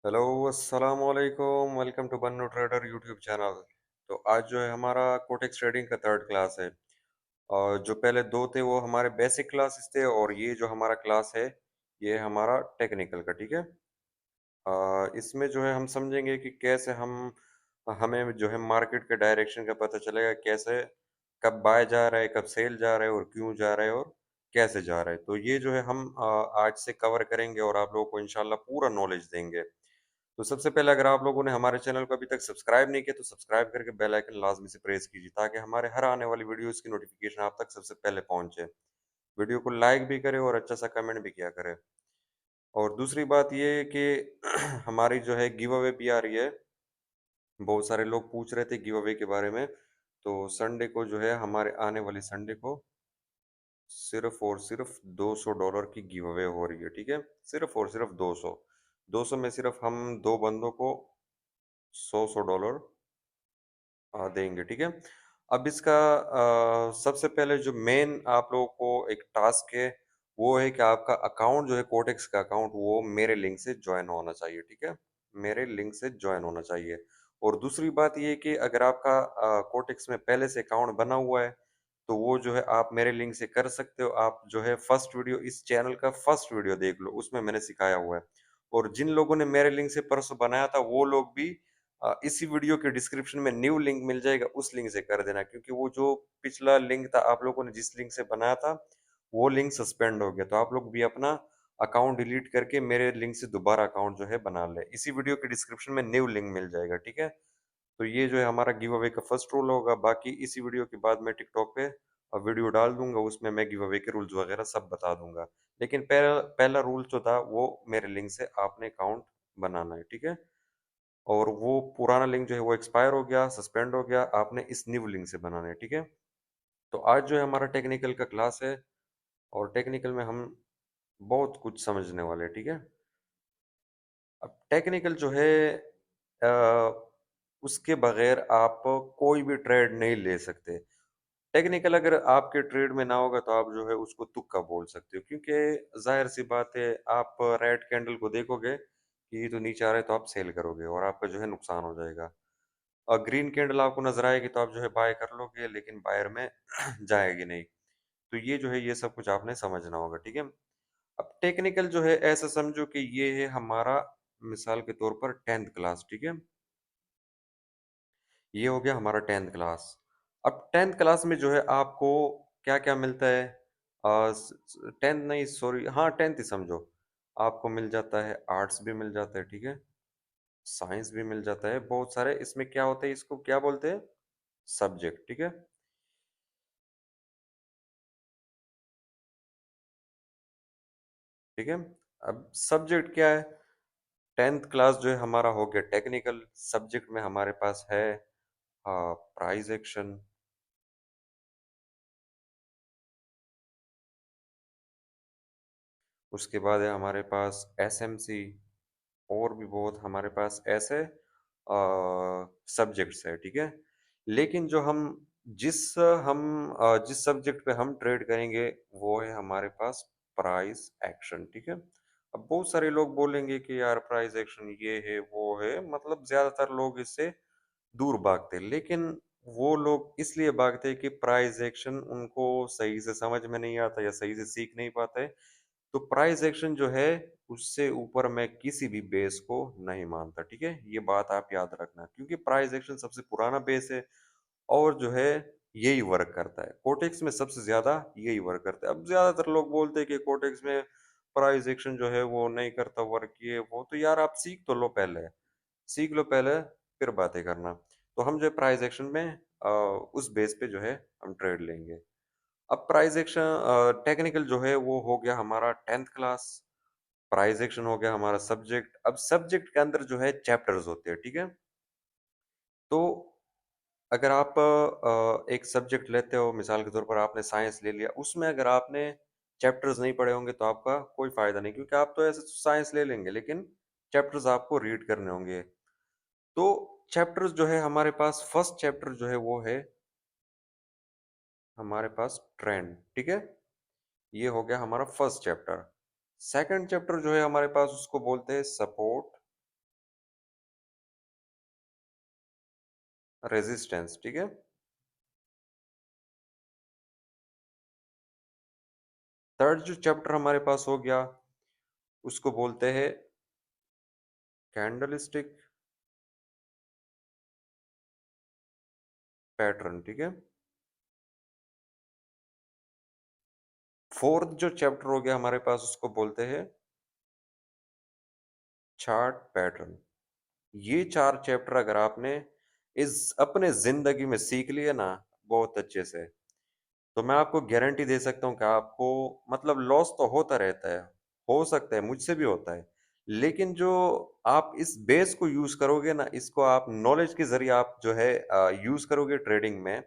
Hello, अस्सलाम वालेकुम। Welcome to Bannu trader YouTube channel. तो आज जो है हमारा कोटेक्स ट्रेडिंग का थर्ड क्लास है। और जो पहले दो थे वो हमारे बेसिक क्लासेस थे, और ये जो हमारा क्लास है ये हमारा टेक्निकल का, ठीक है। इसमें जो है हम समझेंगे कि कैसे हमें जो है मार्केट के डायरेक्शन का पता चलेगा, कैसे कब बाय जा रहा है, कब सेल जा रहा है, और क्यों जा रहा है, और कैसे जा रहा है। तो ये जो है हम आज से कवर करेंगे और आप लोगों को इंशाल्लाह पूरा नॉलेज देंगे। तो सबसे पहले अगर आप लोगों ने हमारे चैनल को अभी तक सब्सक्राइब नहीं किया तो सब्सक्राइब करके बेल आइकन लाजमी से प्रेस कीजिए, ताकि हमारे हर आने वाली वीडियोस की नोटिफिकेशन आप तक सबसे पहले पहुंचे। वीडियो को लाइक भी करें और अच्छा सा कमेंट भी किया करें। और दूसरी बात ये है कि हमारी जो है गिव अवे भी आ रही है। बहुत सारे लोग पूछ रहे थे गिव अवे के बारे में। तो संडे को जो है, हमारे आने वाली संडे को सिर्फ और सिर्फ $200 की गिव अवे हो रही है, ठीक है। सिर्फ और सिर्फ 200। 200 में सिर्फ हम दो बंदों को 100 $100 देंगे, ठीक है। अब इसका सबसे पहले जो मेन आप लोगों को एक टास्क है, वो है कि आपका अकाउंट जो है, कोटेक्स का अकाउंट, वो मेरे लिंक से ज्वाइन होना चाहिए, ठीक है। मेरे लिंक से ज्वाइन होना चाहिए। और दूसरी बात ये है कि अगर आपका कोटेक्स में पहले से अकाउंट बना हुआ है, तो वो जो है आप मेरे लिंक से कर सकते हो। आप जो है फर्स्ट वीडियो, इस चैनल का फर्स्ट वीडियो देख लो, उसमें मैंने सिखाया हुआ है। और जिन लोगों ने मेरे लिंक से परसों बनाया था, वो लोग भी इसी वीडियो के डिस्क्रिप्शन में न्यू लिंक मिल जाएगा, उस लिंक से कर देना, क्योंकि वो जो पिछला लिंक था आप लोगों ने जिस लिंक से बनाया था, वो लिंक सस्पेंड हो गया। तो आप लोग भी अपना अकाउंट डिलीट करके मेरे लिंक से दोबारा अकाउंट जो है बना ले। इसी वीडियो के डिस्क्रिप्शन में न्यू लिंक मिल जाएगा, ठीक है। तो ये जो है हमारा गिव अवे का फर्स्ट रूल होगा। बाकी इसी वीडियो के बाद मैं टिकटॉक पे वीडियो डाल दूंगा, उसमें मैं गिव अवे के रूल्स वगैरह सब बता दूंगा। लेकिन पहला पहला रूल जो था वो मेरे लिंक से आपने अकाउंट बनाना है, ठीक है। और वो पुराना लिंक जो है वो एक्सपायर हो गया, सस्पेंड हो गया, आपने इस न्यू लिंक से बनाना है, ठीक है। तो आज जो है हमारा टेक्निकल का क्लास है, और टेक्निकल में हम बहुत कुछ समझने वाले हैं, ठीक है। अब टेक्निकल जो है, अ, उसके बगैर आप कोई भी ट्रेड नहीं ले सकते। टेक्निकल अगर आपके ट्रेड में ना होगा तो आप जो है उसको तुक्का बोल सकते हो, क्योंकि जाहिर सी बात है, आप रेड कैंडल को देखोगे कि ये तो नीचे आ रहा है तो आप सेल करोगे और आपका जो है नुकसान हो जाएगा। और ग्रीन कैंडल आपको नजर आएगी तो आप जो है बाय कर लोगे, लेकिन बायर में जाएगी नहीं। तो ये जो है ये सब कुछ आपने समझना होगा, ठीक है। अब टेक्निकल जो है ऐसा समझो कि ये है हमारा, मिसाल के तौर पर 10th क्लास, ठीक है। ये हो गया हमारा 10th क्लास। अब 10th क्लास में जो है आपको क्या क्या मिलता है? 10th नहीं, सॉरी, हाँ 10th ही समझो। आपको मिल जाता है आर्ट्स भी मिल जाता है, ठीक है। साइंस भी मिल जाता है, बहुत सारे इसमें क्या होते हैं, इसको क्या बोलते हैं, सब्जेक्ट, ठीक है। ठीक है। अब सब्जेक्ट क्या है? 10th क्लास जो है हमारा हो गया टेक्निकल। सब्जेक्ट में हमारे पास है प्राइस एक्शन। उसके बाद है हमारे पास एसएमसी। और भी बहुत हमारे पास ऐसे सब्जेक्ट्स है, ठीक है। लेकिन जो हम जिस हम जिस सब्जेक्ट पे हम ट्रेड करेंगे, वो है हमारे पास प्राइस एक्शन, ठीक है। अब बहुत सारे लोग बोलेंगे कि यार प्राइस एक्शन ये है वो है, मतलब ज्यादातर लोग इससे दूर भागते हैं। लेकिन वो लोग इसलिए भागते हैं कि प्राइस एक्शन उनको सही से समझ में नहीं आता या सही से सीख नहीं पाते। तो प्राइस एक्शन जो है, उससे ऊपर मैं किसी भी बेस को नहीं मानता, ठीक है। ये बात आप याद रखना, क्योंकि प्राइस एक्शन सबसे पुराना बेस है, और जो है यही वर्क करता है। कोटेक्स में सबसे ज्यादा यही वर्क करता है। अब ज्यादातर लोग बोलते हैं कि कोटेक्स में प्राइस एक्शन जो है वो नहीं करता वर्क, ये वो। तो यार आप सीख तो लो पहले, सीख लो पहले, फिर बातें करना। तो हम जो है प्राइस एक्शन में उस बेस पे जो है हम ट्रेड लेंगे। अब प्राइस एक्शन टेक्निकल जो है वो हो गया हमारा 10th क्लास। प्राइस एक्शन हो गया हमारा सब्जेक्ट। अब सब्जेक्ट के अंदर जो है चैप्टर्स होते हैं, ठीक है। तो अगर आप एक सब्जेक्ट लेते हो, मिसाल के तौर पर आपने साइंस ले लिया, उसमें अगर आपने चैप्टर्स नहीं पढ़े होंगे तो आपका कोई फायदा नहीं, क्योंकि आप तो ऐसे साइंस ले लेंगे, लेकिन चैप्टर्स आपको रीड करने होंगे। तो चैप्टर्स जो है हमारे पास, फर्स्ट चैप्टर जो है वो है हमारे पास ट्रेंड, ठीक है। ये हो गया हमारा फर्स्ट चैप्टर। सेकंड चैप्टर जो है हमारे पास, उसको बोलते हैं सपोर्ट रेजिस्टेंस, ठीक है। थर्ड जो चैप्टर हमारे पास हो गया, उसको बोलते हैं कैंडलस्टिक पैटर्न, ठीक है। फोर्थ जो चैप्टर हो गया हमारे पास, उसको बोलते हैं चार्ट पैटर्न। ये चार चैप्टर अगर आपने इस अपने जिंदगी में सीख लिए ना बहुत अच्छे से, तो मैं आपको गारंटी दे सकता हूँ कि आपको मतलब लॉस तो होता रहता है, हो सकता है मुझसे भी होता है, लेकिन जो आप इस बेस को यूज करोगे ना, इसको आप नॉलेज के जरिए आप जो है यूज करोगे ट्रेडिंग में,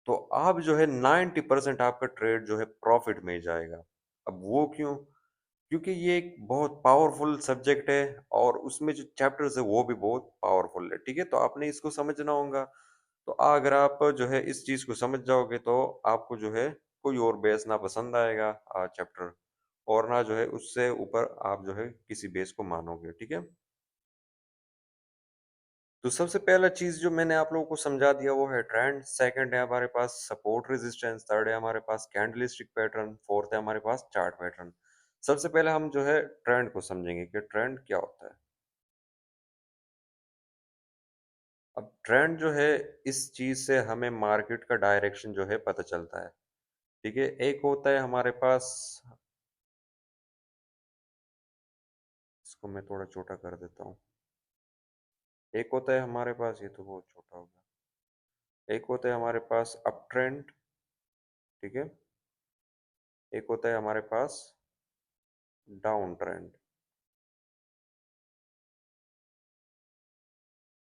तो आप जो है 90% आपका ट्रेड जो है प्रॉफिट में ही जाएगा। अब वो क्यों? क्योंकि ये एक बहुत पावरफुल सब्जेक्ट है और उसमें जो चैप्टर्स है वो भी बहुत पावरफुल है, ठीक है। तो आपने इसको समझना होगा। तो अगर आप जो है इस चीज को समझ जाओगे तो आपको जो है कोई और बेस ना पसंद आएगा चैप्टर, और ना जो है उससे ऊपर आप जो है किसी बेस को मानोगे, ठीक है। तो सबसे पहला चीज जो मैंने आप लोगों को समझा दिया वो है ट्रेंड, सेकंड है हमारे पास सपोर्ट रेजिस्टेंस, थर्ड है हमारे पास कैंडलस्टिक पैटर्न, फोर्थ है हमारे पास चार्ट पैटर्न। सबसे पहले हम जो है ट्रेंड को समझेंगे कि ट्रेंड क्या होता है। अब ट्रेंड जो है, इस चीज से हमें मार्केट का डायरेक्शन जो है पता चलता है, ठीक है। एक होता है हमारे पास, इसको मैं थोड़ा छोटा कर देता हूँ। एक होता है हमारे पास, ये तो बहुत छोटा हो गया। एक होता है हमारे पास अप ट्रेंड, ठीक है। एक होता है हमारे पास डाउन ट्रेंड,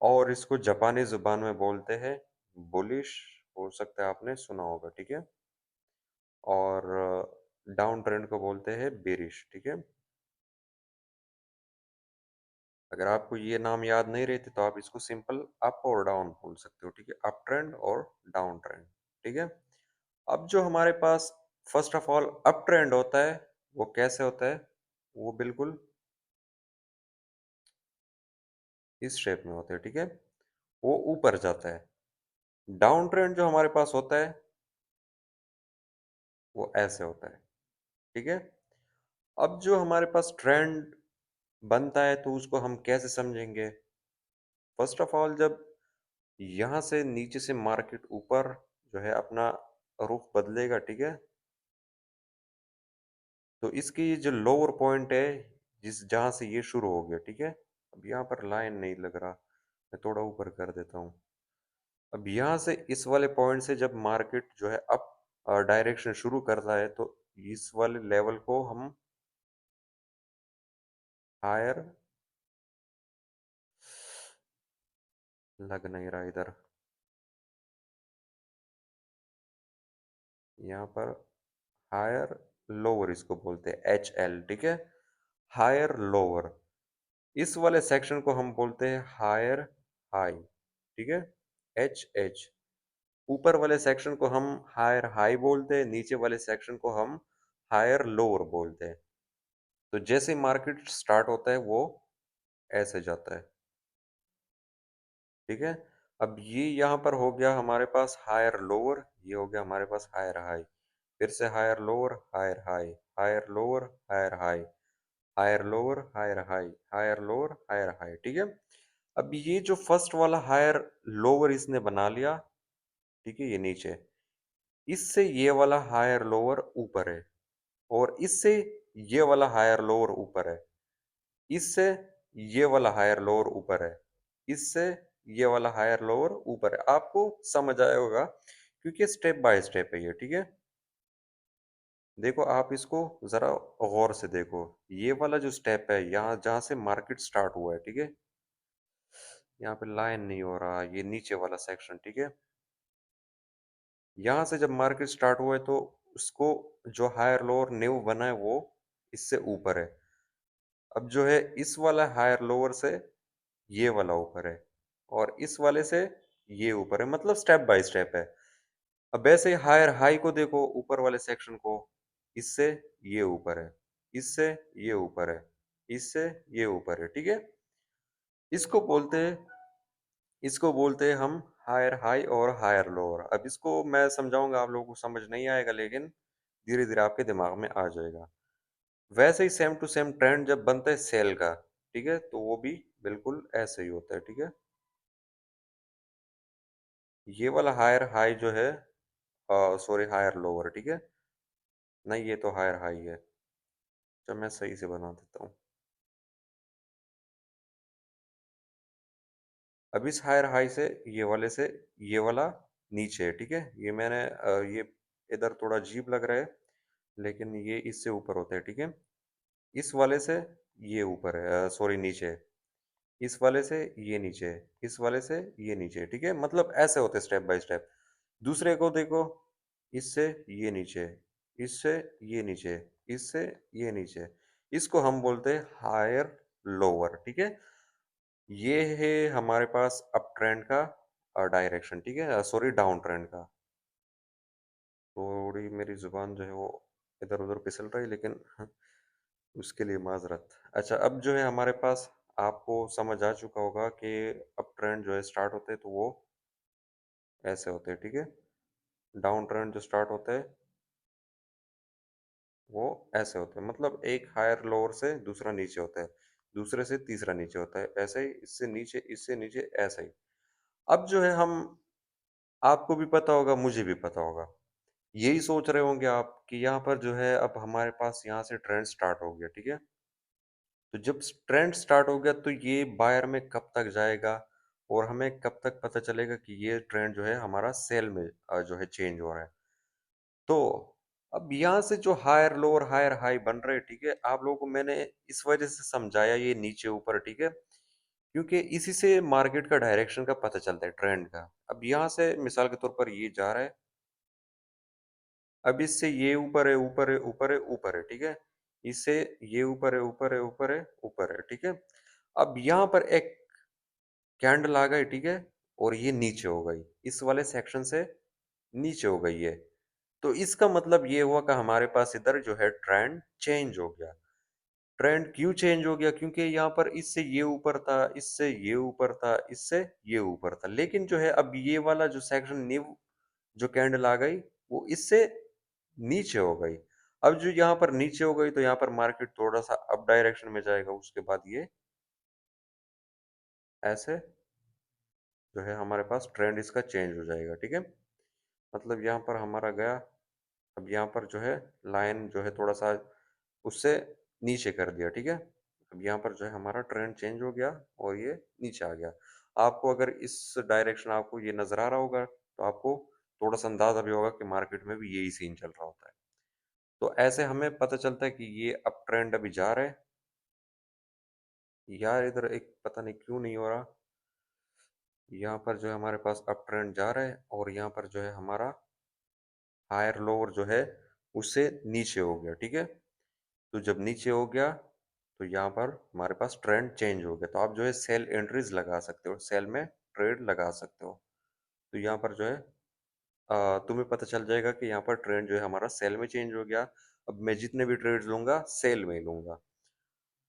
और इसको जापानी जुबान में बोलते हैं बुलिश, हो सकता है आपने सुना होगा, ठीक है। और डाउन ट्रेंड को बोलते हैं बेरिश, ठीक है। अगर आपको ये नाम याद नहीं रहते तो आप इसको सिंपल अप और डाउन बोल सकते हो, ठीक है। अप ट्रेंड और डाउन ट्रेंड, ठीक है। अब जो हमारे पास first of all up trend होता है, वो कैसे होता है? वो बिल्कुल इस शेप में होता है, ठीक है। वो ऊपर जाता है। डाउन ट्रेंड जो हमारे पास होता है वो ऐसे होता है, ठीक है। अब जो हमारे पास ट्रेंड बनता है तो उसको हम कैसे समझेंगे? फर्स्ट ऑफ ऑल जब यहाँ से नीचे से मार्केट ऊपर जो है अपना रुख बदलेगा, ठीक है, तो इसकी ये जो लोअर पॉइंट है, जिस जहाँ से ये शुरू हो गया, ठीक है। अब यहाँ पर लाइन नहीं लग रहा, मैं थोड़ा ऊपर कर देता हूँ। अब यहाँ से इस वाले पॉइंट से जब मार्केट जो है अप डायरेक्शन शुरू करता है, तो इस वाले लेवल को हम हायर, लग नहीं रहा इधर, यहाँ पर हायर लोअर इसको बोलते हैं एच एल, ठीक है। हायर लोअर, इस वाले सेक्शन को हम बोलते हैं हायर हाई, ठीक है, एच एच। ऊपर वाले सेक्शन को हम हायर हाई बोलते हैं, नीचे वाले सेक्शन को हम हायर लोअर बोलते हैं। तो जैसे मार्केट स्टार्ट होता है वो ऐसे जाता है, ठीक है। अब ये यहाँ पर हो गया हमारे पास हायर लोअर, ये हो गया हमारे पास हायर हाई, फिर से higher lower higher high, higher lower higher high, higher lower higher high, higher lower higher high, ठीक है। अब ये जो फर्स्ट वाला हायर लोअर इसने बना लिया, ठीक है, ये नीचे, इससे ये वाला हायर लोअर ऊपर है, और इससे ये वाला हायर लोअर ऊपर है, इससे ये वाला हायर लोअर ऊपर है, इससे ये वाला हायर लोअर ऊपर है। आपको समझ आया होगा क्योंकि स्टेप बाय स्टेप है ये, ठीक है। देखो आप इसको जरा गौर से देखो, ये वाला जो स्टेप है यहाँ जहाँ से मार्केट स्टार्ट हुआ है, ठीक है, यहाँ पे लाइन नहीं हो रहा, ये नीचे वाला सेक्शन, ठीक है। यहाँ से जब मार्केट स्टार्ट हुआ है तो उसको जो हायर लोअर न्यू बना है वो इससे ऊपर है। अब जो है इस वाला हायर लोअर से ये वाला ऊपर है, और इस वाले से ये ऊपर है, मतलब स्टेप बाय स्टेप है। अब ऐसे ही हायर हाई को देखो, ऊपर वाले सेक्शन को, इससे ये ऊपर है, इससे ये ऊपर है, इससे ये ऊपर है, ठीक है। इसको बोलते हैं, इसको बोलते हैं हम हायर हाई और हायर लोअर। अब इसको मैं समझाऊंगा, आप लोगों को समझ नहीं आएगा, लेकिन धीरे धीरे आपके दिमाग में आ जाएगा। वैसे ही सेम टू सेम ट्रेंड जब बनता है सेल का, ठीक है, तो वो भी बिल्कुल ऐसे ही होता है, ठीक है। ये वाला हायर हाई जो है, सॉरी, हायर लोअर, ठीक है। नहीं, ये तो हायर हाई है। जब मैं सही से बना देता हूँ। अब इस हायर हाई से, ये वाले से, ये वाला नीचे है, ठीक है। ये मैंने ये इधर थोड़ा अजीब लग रहा है, लेकिन ये इससे ऊपर होता है, ठीक है। इस वाले से ये ऊपर है, सॉरी, नीचे है। इस वाले से ये नीचे है, इस वाले से ये नीचे है, ठीक है। मतलब ऐसे होते स्टेप बाय स्टेप। दूसरे को देखो, इससे ये नीचे है, इससे ये नीचे है, इससे ये नीचे है। इसको हम बोलते हैं हायर लोअर, ठीक है। ये है हमारे पास अप ट्रेंड का डायरेक्शन, ठीक है, सॉरी, डाउन ट्रेंड का। थोड़ी मेरी जुबान जो है वो इधर उधर फिसल रही, लेकिन उसके लिए माजरत। अच्छा, अब जो है हमारे पास, आपको समझ आ चुका होगा कि अप ट्रेंड जो है स्टार्ट होते हैं तो वो ऐसे होते हैं, ठीक है। डाउन ट्रेंड जो स्टार्ट होता है वो ऐसे होते हैं, मतलब एक हायर लोअर से दूसरा नीचे होता है, दूसरे से तीसरा नीचे होता है, ऐसे ही इससे नीचे, इससे नीचे, ऐसे ही। अब जो है हम, आपको भी पता होगा, मुझे भी पता होगा, यही सोच रहे होंगे आप कि यहाँ पर जो है अब हमारे पास यहाँ से ट्रेंड स्टार्ट हो गया, ठीक है। तो जब ट्रेंड स्टार्ट हो गया तो ये बायर में कब तक जाएगा, और हमें कब तक पता चलेगा कि ये ट्रेंड जो है हमारा सेल में जो है चेंज हो रहा है। तो अब यहाँ से जो हायर लोअर हायर हाई बन रहे हैं, ठीक है, आप लोगों को मैंने इस वजह से समझाया ये नीचे ऊपर, ठीक है, क्योंकि इसी से मार्केट का डायरेक्शन का पता चलता है, ट्रेंड का। अब यहाँ से मिसाल के तौर पर ये जा रहा है, अब इससे ये ऊपर है, ऊपर है, ऊपर है, ऊपर है, ठीक है। इससे ये ऊपर है, ऊपर है, ऊपर है, ऊपर है, ठीक है। अब यहाँ पर एक कैंडल आ गई, ठीक है, और ये नीचे हो गई, इस वाले सेक्शन से नीचे हो गई है। तो इसका मतलब ये हुआ कि हमारे पास इधर जो है ट्रेंड चेंज हो गया। ट्रेंड क्यों चेंज हो गया? क्योंकि यहाँ पर इससे ये ऊपर था, इससे ये ऊपर था, इससे ये ऊपर था, लेकिन जो है अब ये वाला जो सेक्शन, न्यू जो कैंडल आ गई, वो इससे नीचे हो गई। अब जो यहाँ पर नीचे हो गई, तो यहाँ पर मार्केट थोड़ा सा अप डायरेक्शन में जाएगा, उसके बाद ये ऐसे जो है हमारे पास ट्रेंड इसका चेंज हो जाएगा, ठीक है। मतलब यहाँ पर हमारा गया, अब यहाँ पर जो है लाइन जो है थोड़ा सा उससे नीचे कर दिया, ठीक है। अब यहाँ पर जो है हमारा ट्रेंड चेंज हो गया और ये नीचे आ गया। आपको अगर इस डायरेक्शन आपको ये नजर आ रहा होगा, तो आपको थोड़ा सा अंदाजा भी होगा कि मार्केट में भी यही सीन चल रहा होता है। तो ऐसे हमें पता चलता है कि ये अप ट्रेंड अभी जा रहा है। यार, इधर एक पता नहीं क्यों नहीं हो रहा। यहाँ पर जो है हमारे पास अप ट्रेंड जा रहा है, और यहाँ पर जो है हमारा हायर लोअर जो है उससे नीचे हो गया, ठीक है। तो जब नीचे हो गया, तो यहाँ पर हमारे पास ट्रेंड चेंज हो गया, तो आप जो है सेल एंट्रीज लगा सकते हो, सेल में ट्रेड लगा सकते हो। तो यहाँ पर जो है तुम्हें पता चल जाएगा कि यहाँ पर ट्रेंड जो है हमारा सेल में चेंज हो गया। अब मैं जितने भी ट्रेड्स लूंगा, सेल में ही लूंगा।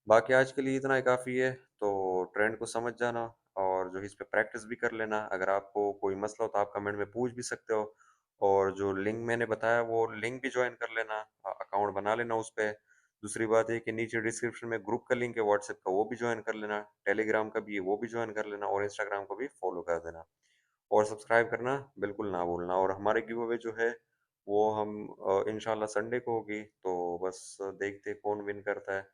बाकी आज के लिए इतना ही काफ़ी है। तो ट्रेंड को समझ जाना, और जो है इस पे प्रैक्टिस भी कर लेना। अगर आपको कोई मसला हो तो आप कमेंट में पूछ भी सकते हो, और जो लिंक मैंने बताया वो लिंक भी ज्वाइन कर लेना, अकाउंट बना लेना उस पे। दूसरी बात है कि नीचे डिस्क्रिप्शन में ग्रुप का लिंक है व्हाट्सएप का, वो भी ज्वाइन कर लेना। टेलीग्राम का भी है, वो भी ज्वाइन कर लेना, और इंस्टाग्राम को भी फॉलो कर देना, और सब्सक्राइब करना बिल्कुल ना भूलना। और हमारे गिव अवे जो है वो हम इंशाल्लाह संडे को होगी, तो बस देखते हैं कौन विन करता है।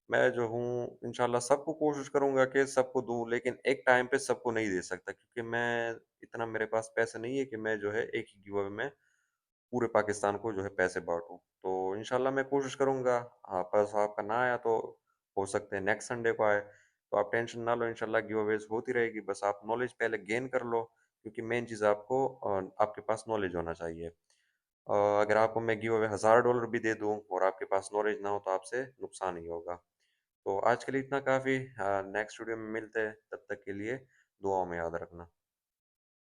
मैं जो हूँ इंशाल्लाह सबको कोशिश करूंगा कि सबको दूं, लेकिन एक टाइम पे सबको नहीं दे सकता, क्योंकि मैं इतना, मेरे पास पैसे नहीं है कि मैं जो है एक ही गिव अवे में पूरे पाकिस्तान को जो है पैसे बांटूं। तो इंशाल्लाह मैं कोशिश करूंगा। हाँ, बस आपका ना आया तो हो सकते हैं नेक्स्ट संडे को आए। तो आप टेंशन ना लो, इंशाल्लाह गिव अवेज होती रहेगी, बस आप नॉलेज पहले गेन कर लो, क्योंकि मेन चीज़ आपको आपके पास नॉलेज होना चाहिए। अगर आपको मैं गिव अवे $1000 भी दे दूं और आपके पास नॉलेज ना हो, तो आपसे नुकसान ही होगा। तो आज के लिए इतना काफ़ी। नेक्स्ट वीडियो में मिलते हैं, तब तक के लिए दुआओं में याद रखना।